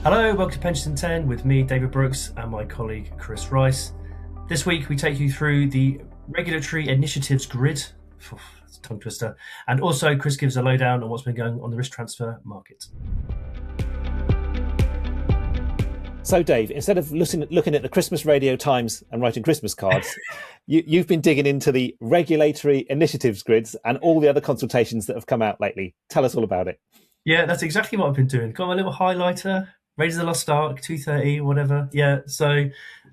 Hello, welcome to Pensions in 10 with me, David Brooks, and my colleague, Chris Rice. This week, we take you through the regulatory initiatives grid. That's a tongue twister. And also, Chris gives a lowdown on what's been going on the risk transfer market. So, Dave, instead of looking at the Christmas Radio Times and writing Christmas cards, you've been digging into the regulatory initiatives grids and all the other consultations that have come out lately. Tell us all about it. Yeah, that's exactly what I've been doing. Got my little highlighter, Raiders of the Lost Ark, 230, whatever. Yeah, so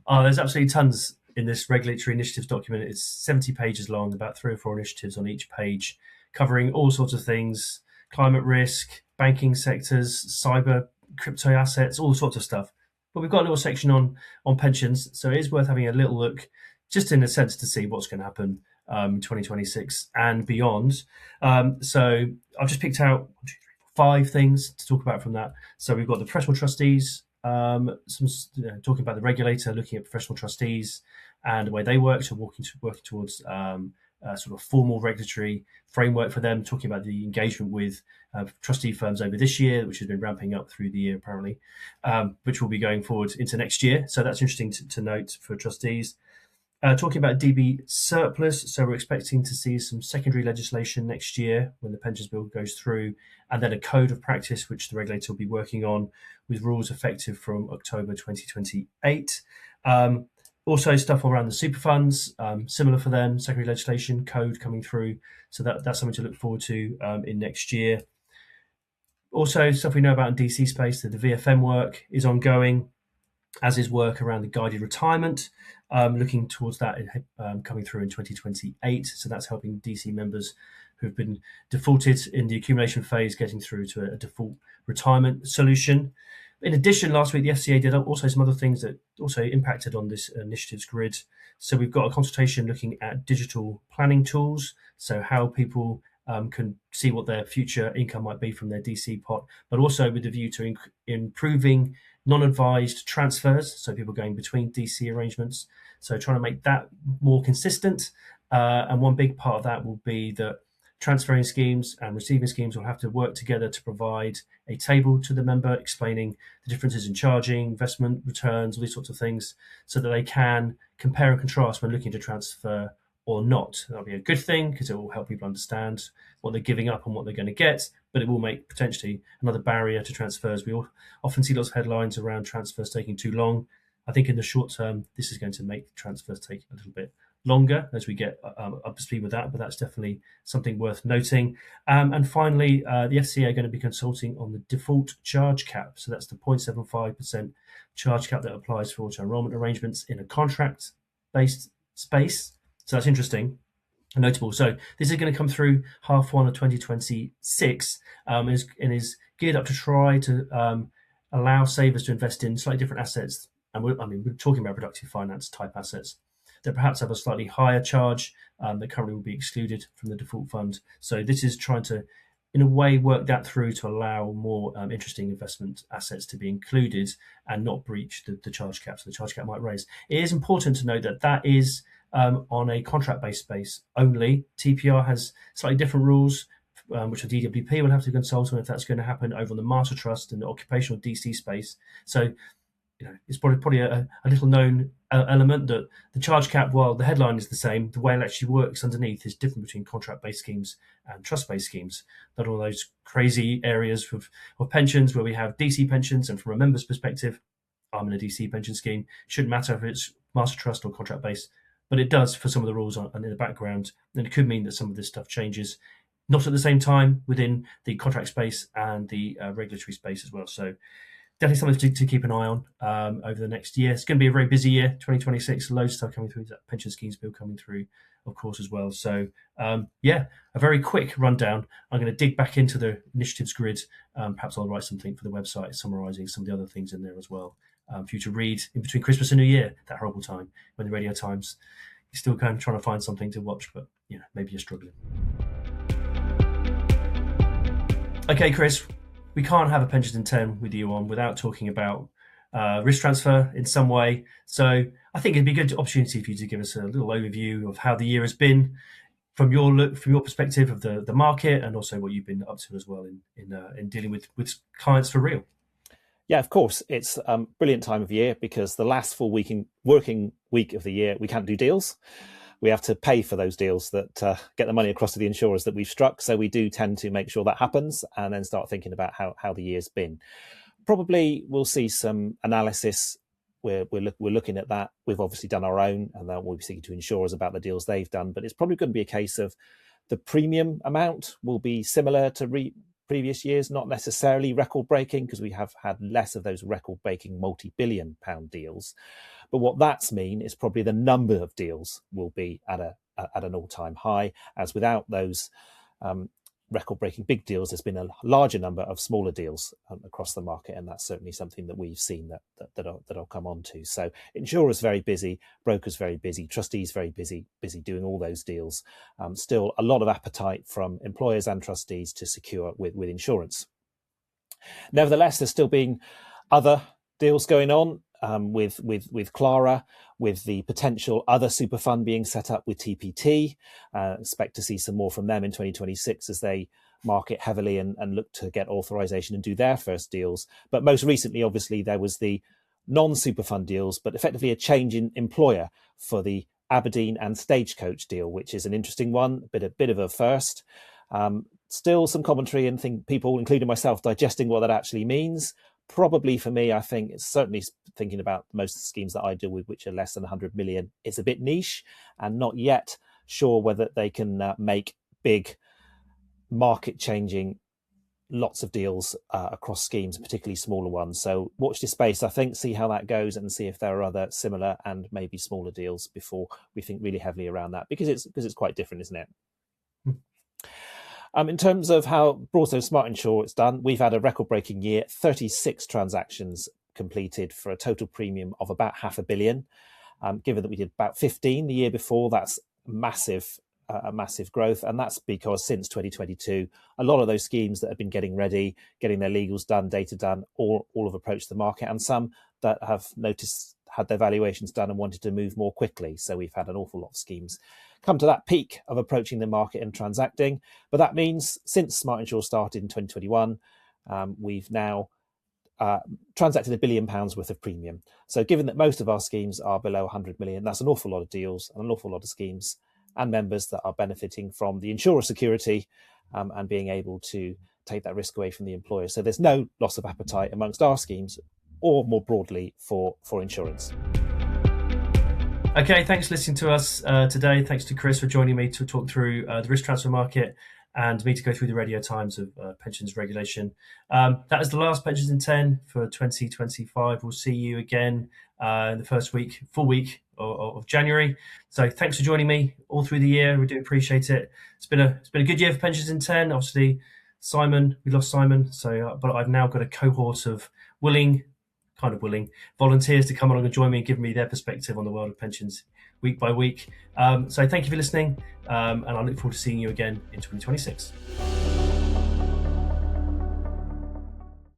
there's absolutely tons in this regulatory initiatives document. It's 70 pages long, about 3 or 4 initiatives on each page, covering all sorts of things: climate risk, banking sectors, cyber, crypto assets, all sorts of stuff. But we've got a little section on pensions, so it is worth having a little look, just in a sense, to see what's going to happen in 2026 and beyond. So I've just picked out 5 things to talk about from that. So we've got the professional trustees, talking about the regulator looking at professional trustees and the way they work, so working towards a sort of formal regulatory framework for them, talking about the engagement with trustee firms over this year, which has been ramping up through the year apparently, which will be going forward into next year. So that's interesting to note for trustees. Talking about DB surplus, so we're expecting to see some secondary legislation next year when the pensions bill goes through, and then a code of practice which the regulator will be working on, with rules effective from October 2028. Also stuff around the superfunds, similar for them, secondary legislation, code coming through, so that's something to look forward to in next year. Also, stuff we know about in DC space, that the VFM work is ongoing, as is work around the guided retirement, looking towards that coming through in 2028. So that's helping DC members who've been defaulted in the accumulation phase getting through to a default retirement solution. In addition, last week the FCA did also some other things that also impacted on this initiatives grid. So we've got a consultation looking at digital planning tools, so how people can see what their future income might be from their DC pot, but also with the view to improving non-advised transfers, so people going between DC arrangements. So trying to make that more consistent. And one big part of that will be that transferring schemes and receiving schemes will have to work together to provide a table to the member explaining the differences in charging, investment returns, all these sorts of things, so that they can compare and contrast when looking to transfer or not. That'll be a good thing because it will help people understand what they're giving up and what they're going to get, but it will make potentially another barrier to transfers. We often see lots of headlines around transfers taking too long. I think in the short term, this is going to make transfers take a little bit longer as we get up to speed with that, but that's definitely something worth noting. And finally, the FCA are going to be consulting on the default charge cap. So that's the 0.75% charge cap that applies for auto-enrollment arrangements in a contract-based space. So that's interesting and notable. So this is going to come through half one of 2026 and is geared up to try to allow savers to invest in slightly different assets. And we're talking about productive finance type assets that perhaps have a slightly higher charge that currently will be excluded from the default fund. So this is trying to, in a way, work that through to allow more interesting investment assets to be included and not breach the charge cap. So the charge cap might raise. It is important to note that that is on a contract-based space only. TPR has slightly different rules, which the DWP will have to consult on if that's going to happen over on the master trust and the occupational DC space. So it's probably a little known element that the charge cap, while the headline is the same, the way it actually works underneath is different between contract-based schemes and trust-based schemes. Not all those crazy areas of pensions where we have DC pensions, and from a member's perspective, I'm in a DC pension scheme. It shouldn't matter if it's master trust or contract-based, but it does for some of the rules in the background, and it could mean that some of this stuff changes, not at the same time within the contract space and the regulatory space as well. So definitely something to keep an eye on over the next year. It's going to be a very busy year, 2026. Loads of stuff coming through, that pension schemes bill coming through, of course, as well. So, a very quick rundown. I'm going to dig back into the initiatives grid. Perhaps I'll write something for the website summarising some of the other things in there as well for you to read in between Christmas and New Year, that horrible time when the Radio Times, you're still kind of trying to find something to watch, but maybe you're struggling. Okay, Chris, we can't have a Pensions in 10 with you on without talking about risk transfer in some way. So I think it'd be a good opportunity for you to give us a little overview of how the year has been from your perspective of the market, and also what you've been up to as well in dealing with clients for real. Yeah, of course. It's a brilliant time of year because the last full working week of the year, we can't do deals. We have to pay for those deals that get the money across to the insurers that we've struck. So we do tend to make sure that happens and then start thinking about how the year's been. Probably we'll see some analysis. We're looking at that. We've obviously done our own, and then we'll be speaking to insurers about the deals they've done. But it's probably going to be a case of the premium amount will be similar to previous years, not necessarily record breaking, because we have had less of those record breaking multi-billion pound deals. But what that's mean is probably the number of deals will be at an all-time high, as without those record-breaking big deals, there's been a larger number of smaller deals across the market, and that's certainly something that we've seen that I'll come on to. So insurers very busy, brokers very busy, trustees very busy doing all those deals. Still a lot of appetite from employers and trustees to secure with insurance. Nevertheless, there's still been other deals going on. With Clara, with the potential other super fund being set up with TPT. Expect to see some more from them in 2026 as they market heavily and look to get authorization and do their first deals. But most recently, obviously, there was the non-super fund deals, but effectively a change in employer for the Aberdeen and Stagecoach deal, which is an interesting one, a bit of a first. Still some commentary and people, including myself, digesting what that actually means. Probably for me, I think it's certainly thinking about most of the schemes that I deal with, which are less than 100 million. It's a bit niche and not yet sure whether they can make big market changing lots of deals across schemes, particularly smaller ones. So watch this space, I think, see how that goes and see if there are other similar and maybe smaller deals before we think really heavily around that, because it's quite different, isn't it? In terms of how Broadstone Smart Insure it's done, we've had a record-breaking year, 36 transactions completed for a total premium of about $500 million. Given that we did about 15 the year before, that's a massive growth. And that's because since 2022, a lot of those schemes that have been getting ready, getting their legals done, data done, all have approached the market, and some that have had their valuations done and wanted to move more quickly. So we've had an awful lot of schemes come to that peak of approaching the market and transacting. But that means since Smart Insure started in 2021, we've now transacted £1 billion worth of premium. So given that most of our schemes are below 100 million, that's an awful lot of deals and an awful lot of schemes and members that are benefiting from the insurer security and being able to take that risk away from the employer. So there's no loss of appetite amongst our schemes or more broadly for insurance. Okay, thanks for listening to us today. Thanks to Chris for joining me to talk through the risk transfer market and me to go through the radio times of pensions regulation. That is the last Pensions in 10 for 2025. We'll see you again in the first full week of January. So thanks for joining me all through the year. We do appreciate it. It's been a good year for Pensions in 10. Obviously, we lost Simon. So, but I've now got a cohort of willing volunteers to come along and join me and give me their perspective on the world of pensions week by week. So thank you for listening, and I look forward to seeing you again in 2026.